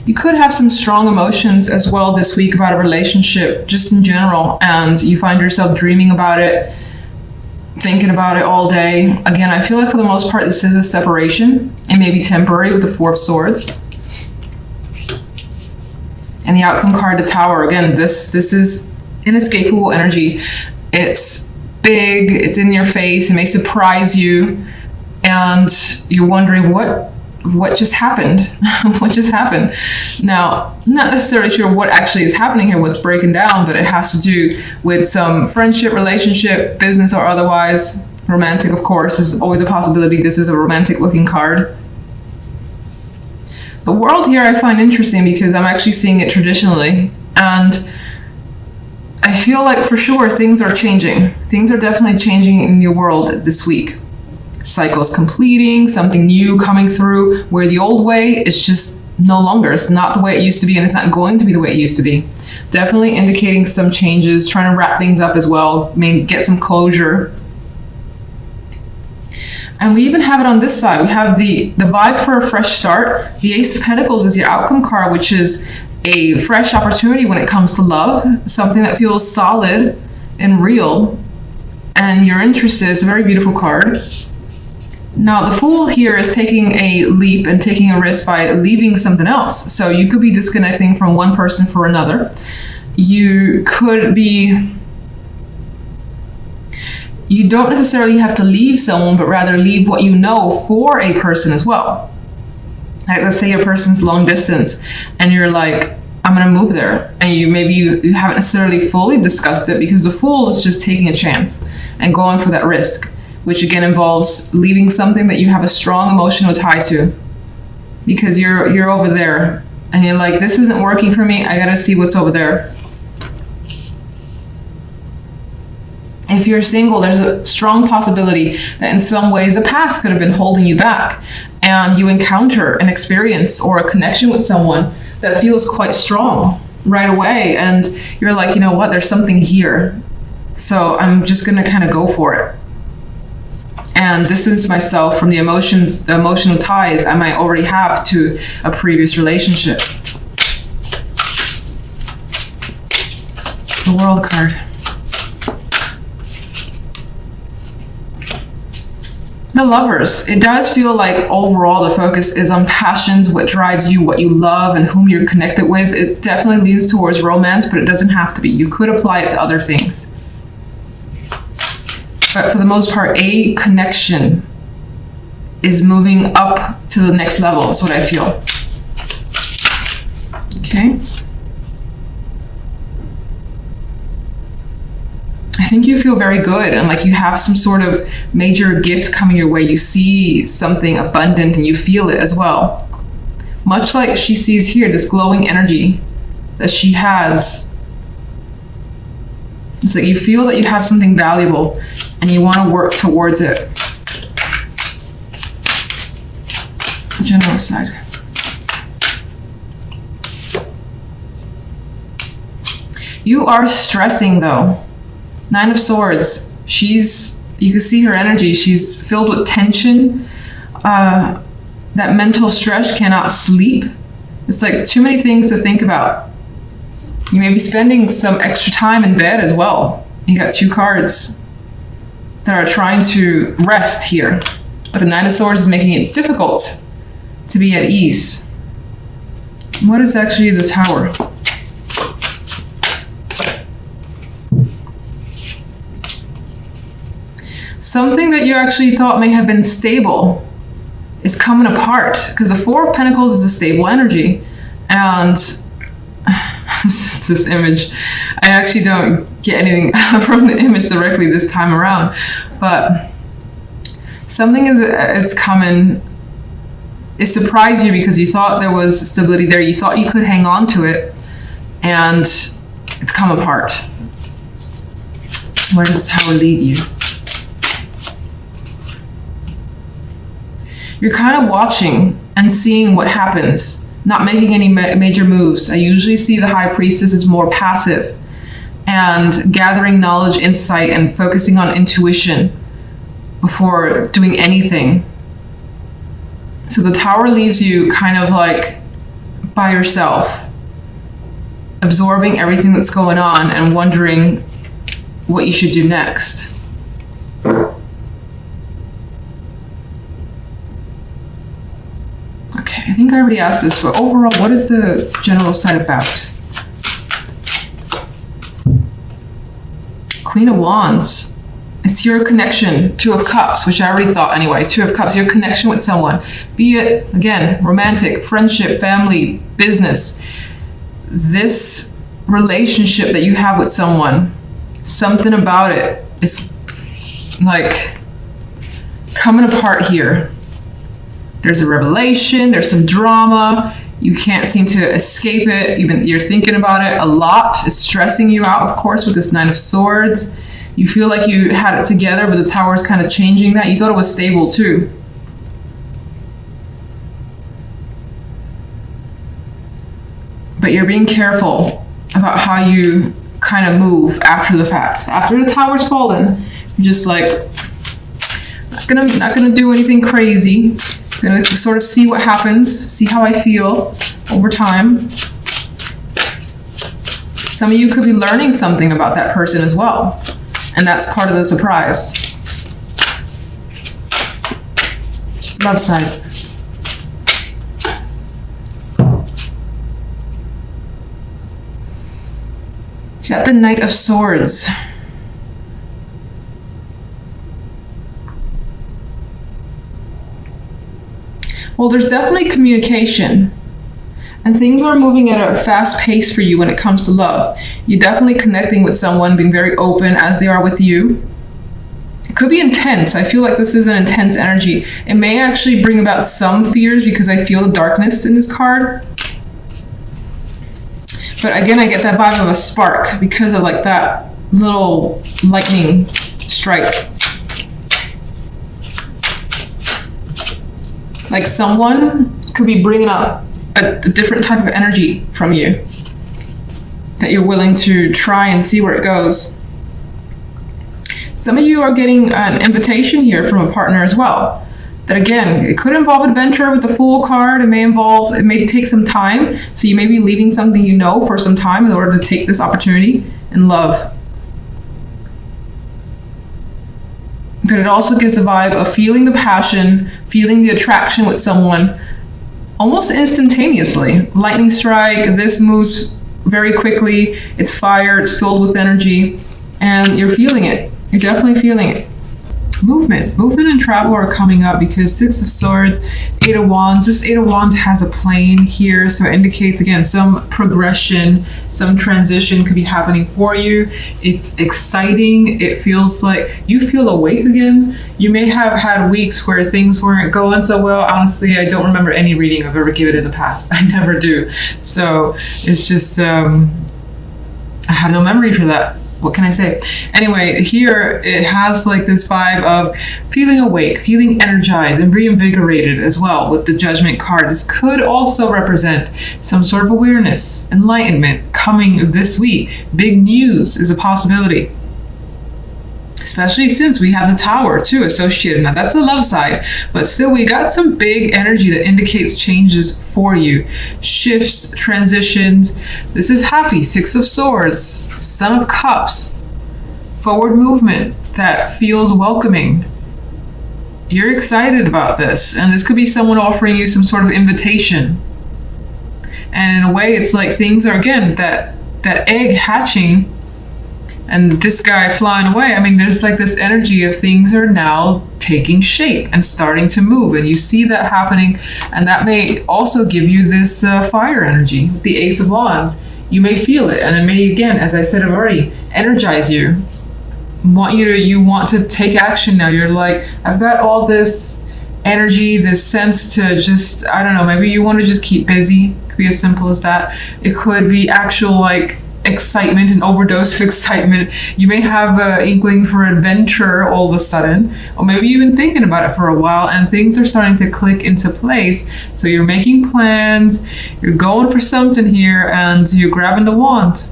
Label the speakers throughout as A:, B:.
A: You could have some strong emotions as well this week about a relationship, just in general, and you find yourself dreaming about it, thinking about it all day. Again, I feel like for the most part, this is a separation. It may be temporary with the Four of Swords. And the outcome card, the Tower. Again, this is inescapable energy. It's big, it's in your face, it may surprise you, and you're wondering what just happened? What just happened? Now, I'm not necessarily sure what actually is happening here, what's breaking down, but it has to do with some friendship, relationship, business, or otherwise. Romantic, of course, is always a possibility. This is a romantic looking card. The World here I find interesting because I'm actually seeing it traditionally, and I feel like for sure things are changing. Things are definitely changing in your world this week. Cycles completing, something new coming through, where the old way is just no longer. It's not the way it used to be, and it's not going to be the way it used to be. Definitely indicating some changes, trying to wrap things up as well, maybe get some closure. And we even have it on this side. We have the vibe for a fresh start. The Ace of Pentacles is your outcome card, which is a fresh opportunity when it comes to love, something that feels solid and real, and you're interested. It's a very beautiful card. Now, the Fool here is taking a leap and taking a risk by leaving something else. So you could be disconnecting from one person for another. You could be... You don't necessarily have to leave someone, but rather leave what you know for a person as well. Like, let's say a person's long distance and you're like, I'm gonna move there. And you haven't necessarily fully discussed it, because the Fool is just taking a chance and going for that risk, which again involves leaving something that you have a strong emotional tie to, because you're over there and you're like, this isn't working for me, I gotta see what's over there. If you're single, there's a strong possibility that in some ways the past could have been holding you back, and you encounter an experience or a connection with someone that feels quite strong right away, and you're like, you know what, there's something here, so I'm just gonna kind of go for it and distance myself from the emotions, the emotional ties I might already have to a previous relationship. The World card. The Lovers. It does feel like overall the focus is on passions, what drives you, what you love, and whom you're connected with. It definitely leans towards romance, but it doesn't have to be. You could apply it to other things. But for the most part, a connection is moving up to the next level, is what I feel. Okay. I think you feel very good, and like you have some sort of major gift coming your way. You see something abundant and you feel it as well. Much like she sees here, this glowing energy that she has. It's like you feel that you have something valuable and you want to work towards it. General side. You are stressing though. Nine of Swords. You can see her energy. She's filled with tension. That mental stress, cannot sleep. It's like too many things to think about. You may be spending some extra time in bed as well. You got two cards that are trying to rest here. But the Nine of Swords is making it difficult to be at ease. What is actually the Tower? Something that you actually thought may have been stable is coming apart, because the Four of Pentacles is a stable energy. And this image, I actually don't get anything from the image directly this time around, but something is coming. It surprised you because you thought there was stability there. You thought you could hang on to it, and it's come apart. Where does the Tower lead you? You're kind of watching and seeing what happens, not making any major moves. I usually see the High Priestess as more passive and gathering knowledge, insight, and focusing on intuition before doing anything. So the Tower leaves you kind of like by yourself, absorbing everything that's going on and wondering what you should do next. Okay, I think I already asked this, but overall, what is the general side about? Queen of Wands. It's your connection. Two of Cups, which I already thought anyway. Two of Cups, your connection with someone. Be it, again, romantic, friendship, family, business. This relationship that you have with someone, something about it is like coming apart here. There's a revelation, there's some drama. You can't seem to escape it. You're thinking about it a lot. It's stressing you out, of course, with this Nine of Swords. You feel like you had it together, but the Tower's kind of changing that. You thought it was stable too. But you're being careful about how you kind of move after the fact. After the Tower's fallen, you're just like, not gonna do anything crazy. I'm gonna sort of see what happens, see how I feel over time. Some of you could be learning something about that person as well. And that's part of the surprise. Love side. You got the Knight of Swords. Well, there's definitely communication. And things are moving at a fast pace for you when it comes to love. You're definitely connecting with someone, being very open as they are with you. It could be intense. I feel like this is an intense energy. It may actually bring about some fears because I feel the darkness in this card. But again, I get that vibe of a spark because of like that little lightning strike. Like someone could be bringing up a different type of energy from you that you're willing to try and see where it goes. Some of you are getting an invitation here from a partner as well. That again, it could involve adventure with the Fool card. It may take some time. So you may be leaving something you know for some time in order to take this opportunity in love. But it also gives the vibe of feeling the passion, feeling the attraction with someone almost instantaneously. Lightning strike, this moves very quickly. It's fire, it's filled with energy, and you're feeling it. You're definitely feeling it. Movement and travel are coming up because Six of Swords, Eight of Wands. This Eight of Wands has a plane here, so it indicates again some progression, some transition could be happening for you. It's exciting. It feels like you feel awake again. You may have had weeks where things weren't going so well. Honestly, I don't remember any reading I've ever given in the past. I never do. So it's just I have no memory for that. What can I say? Anyway, here it has like this vibe of feeling awake, feeling energized and reinvigorated as well with the Judgment card. This could also represent some sort of awareness, enlightenment coming this week. Big news is a possibility. Especially since we have the Tower too associated. Now that's the love side, but still we got some big energy that indicates changes for you. Shifts, transitions. This is happy. Six of Swords, Son of Cups. Forward movement that feels welcoming. You're excited about this, and this could be someone offering you some sort of invitation. And in a way, it's like things are, again, that egg hatching and this guy flying away. I mean, there's like this energy of things are now taking shape and starting to move, and you see that happening, and that may also give you this fire energy. The Ace of Wands, you may feel it, and it may, again, as I said already, energize you. You want to take action now. You're like, I've got all this energy, this sense to just, I don't know, maybe you want to just keep busy. It could be as simple as that. It could be actual like excitement, an overdose of excitement. You may have an inkling for adventure all of a sudden, or maybe you've been thinking about it for a while and things are starting to click into place. So you're making plans, you're going for something here, and you're grabbing the wand.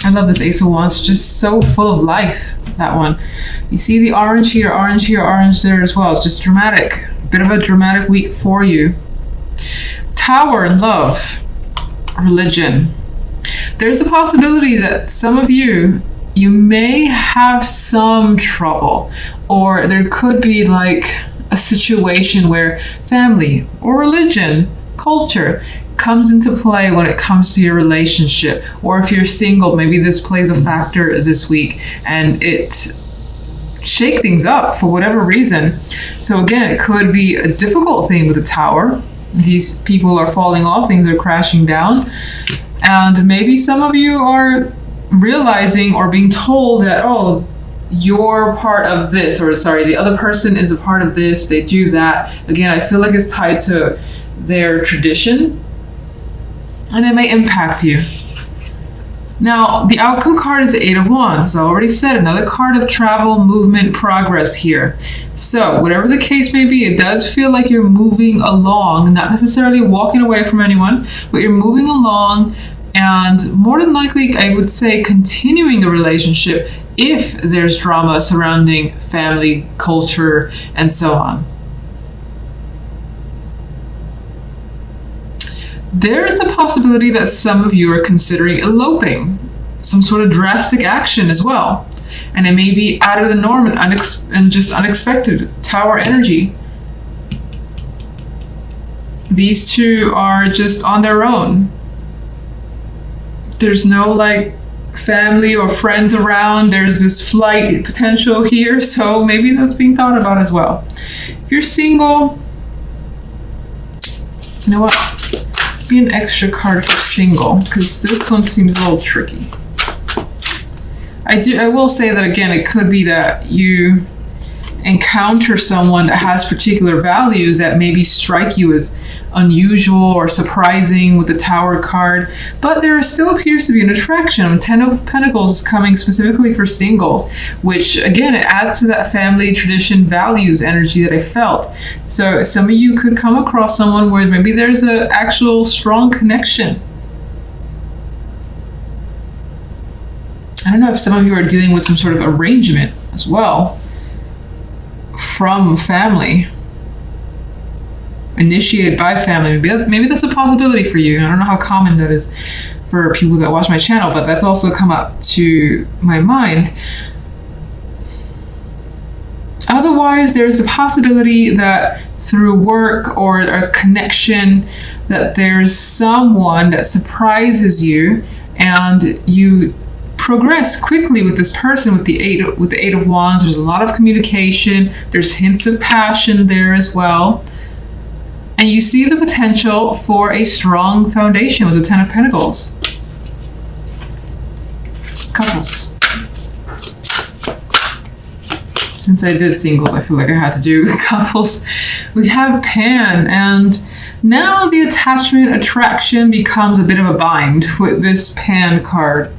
A: I love this Ace of Wands, just so full of life, that one. You see the orange here, orange there as well. It's just dramatic, bit of a dramatic week for you. Tower, love, religion. There's a possibility that some of you may have some trouble, or there could be like a situation where family or religion, culture comes into play when it comes to your relationship. Or if you're single, maybe this plays a factor this week and it shake things up for whatever reason. So again, it could be a difficult thing with the Tower. These people are falling off, things are crashing down, and maybe some of you are realizing or being told that, oh, you're part of this, or sorry, the other person is a part of this, they do that. Again, I feel like it's tied to their tradition, and it may impact you. Now, the outcome card is the Eight of Wands. As I already said, another card of travel, movement, progress here. So, whatever the case may be, it does feel like you're moving along, not necessarily walking away from anyone, but you're moving along, and more than likely, I would say, continuing the relationship if there's drama surrounding family, culture, and so on. There is the possibility that some of you are considering eloping, some sort of drastic action as well. And it may be out of the norm and just unexpected. Tower energy. These two are just on their own. There's no like family or friends around. There's this flight potential here, so maybe that's being thought about as well. If you're single, you know what? Be an extra card for single, because this one seems a little tricky. I will say that again, it could be that you encounter someone that has particular values that maybe strike you as unusual or surprising with the Tower card, but there still appears to be an attraction. 10 of Pentacles is coming specifically for singles, which again, it adds to that family, tradition, values energy that I felt. So some of you could come across someone where maybe there's an actual strong connection. I don't know if some of you are dealing with some sort of arrangement as well from family, initiated by family. Maybe that's a possibility for you. I don't know how common that is for people that watch my channel, but that's also come up to my mind. Otherwise, there's a possibility that through work or a connection that there's someone that surprises you and you progress quickly with this person with the Eight of Wands. There's a lot of communication. There's hints of passion there as well. And you see the potential for a strong foundation with the 10 of Pentacles. Couples. Since I did singles, I feel like I had to do couples. We have Pan, and now the attachment attraction becomes a bit of a bind with this Pan card.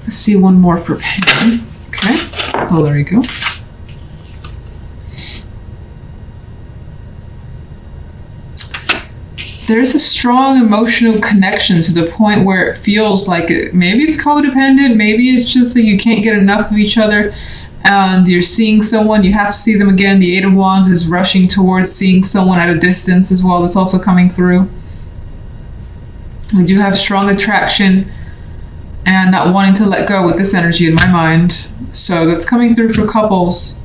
A: Let's see one more for Pan. Okay. Oh, there you go. There's a strong emotional connection to the point where it feels like maybe it's codependent, maybe it's just that you can't get enough of each other and you're seeing someone, you have to see them again. The Eight of Wands is rushing towards seeing someone at a distance as well. That's also coming through. We do have strong attraction and not wanting to let go with this energy in my mind. So that's coming through for couples.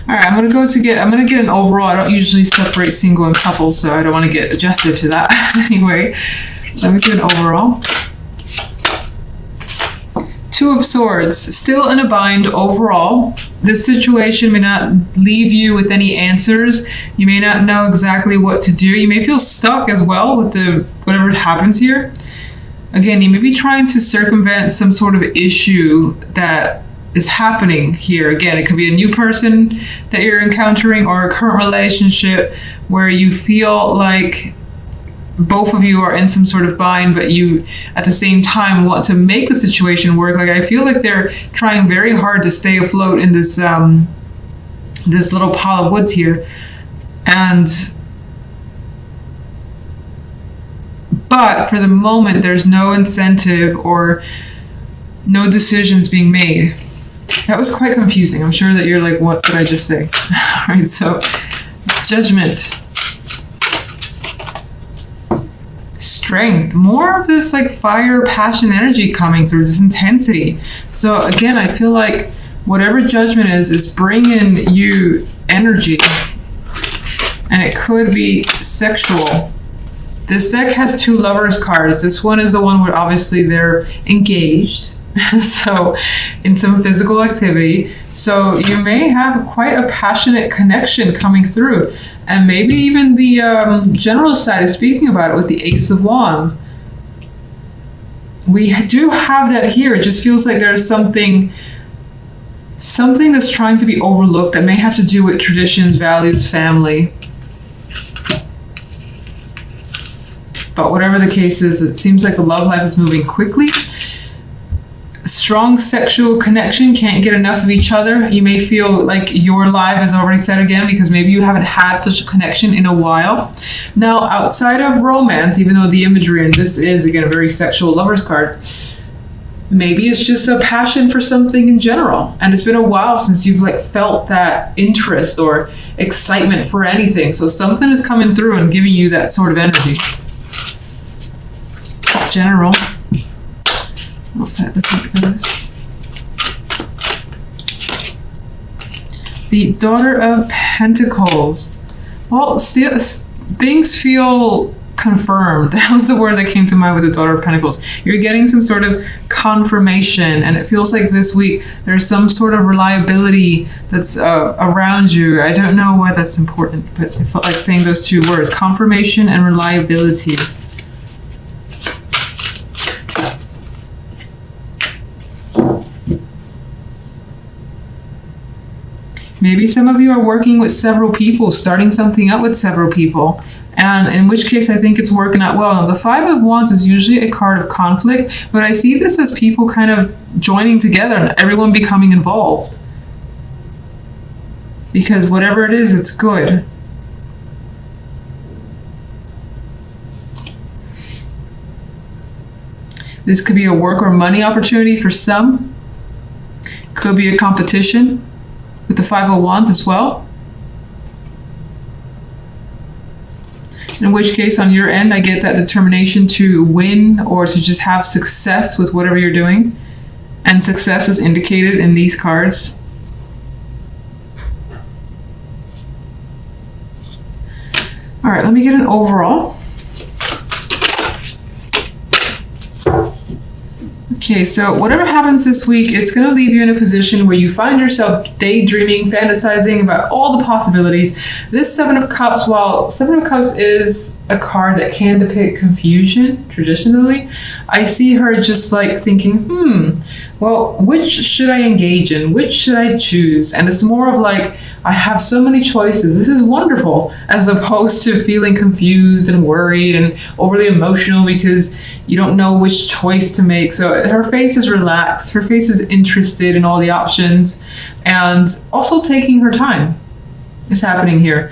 A: All right, I'm gonna get an overall. I don't usually separate single and couples, so I don't want to get adjusted to that anyway. Let me get an overall. Two of Swords, still in a bind overall. This situation may not leave you with any answers. You may not know exactly what to do. You may feel stuck as well with whatever happens here. Again, you may be trying to circumvent some sort of issue that is happening here. Again, it could be a new person that you're encountering or a current relationship where you feel like both of you are in some sort of bind, but you at the same time want to make the situation work. Like I feel like they're trying very hard to stay afloat in this this little pile of woods here. But for the moment, there's no incentive, or No decisions being made. That was quite confusing. I'm sure that you're like, what did I just say? All right, so Judgment. Strength. More of this like fire, passion, energy coming through, this intensity. So again, I feel like whatever Judgment is bringing you energy. And it could be sexual. This deck has 2 Lovers cards. This one is the one where obviously they're engaged. So in some physical activity. So you may have quite a passionate connection coming through. And maybe even the general side is speaking about it with the Ace of Wands. We do have that here. It just feels like there's something that's trying to be overlooked that may have to do with traditions, values, family. But whatever the case is, it seems like the love life is moving quickly. Strong sexual connection, can't get enough of each other. You may feel like your life is already set again because maybe you haven't had such a connection in a while. Now, outside of romance, even though the imagery, and this is again a very sexual Lovers card, maybe it's just a passion for something in general. And it's been a while since you've like felt that interest or excitement for anything. So something is coming through and giving you that sort of energy. General. The Daughter of Pentacles. Well, still things feel confirmed. That was the word that came to mind with the Daughter of Pentacles. You're getting some sort of confirmation, and it feels like this week there's some sort of reliability that's around you. I don't know why that's important, but it felt like saying those 2 words: confirmation and reliability. Maybe some of you are working with several people, starting something up with several people, and in which case I think it's working out well. Now, the 5 of Wands is usually a card of conflict, but I see this as people kind of joining together and everyone becoming involved. Because whatever it is, it's good. This could be a work or money opportunity for some. Could be a competition with the 5 of Wands as well. In which case, on your end, I get that determination to win or to just have success with whatever you're doing. And success is indicated in these cards. All right, let me get an overall. Okay, so whatever happens this week, it's going to leave you in a position where you find yourself daydreaming, fantasizing about all the possibilities. This 7 of Cups, while 7 of Cups is a card that can depict confusion traditionally, I see her just like thinking, well, which should I engage in? Which should I choose? And it's more of like, I have so many choices. This is wonderful, as opposed to feeling confused and worried and overly emotional because you don't know which choice to make. So her face is relaxed. Her face is interested in all the options and also taking her time is happening here.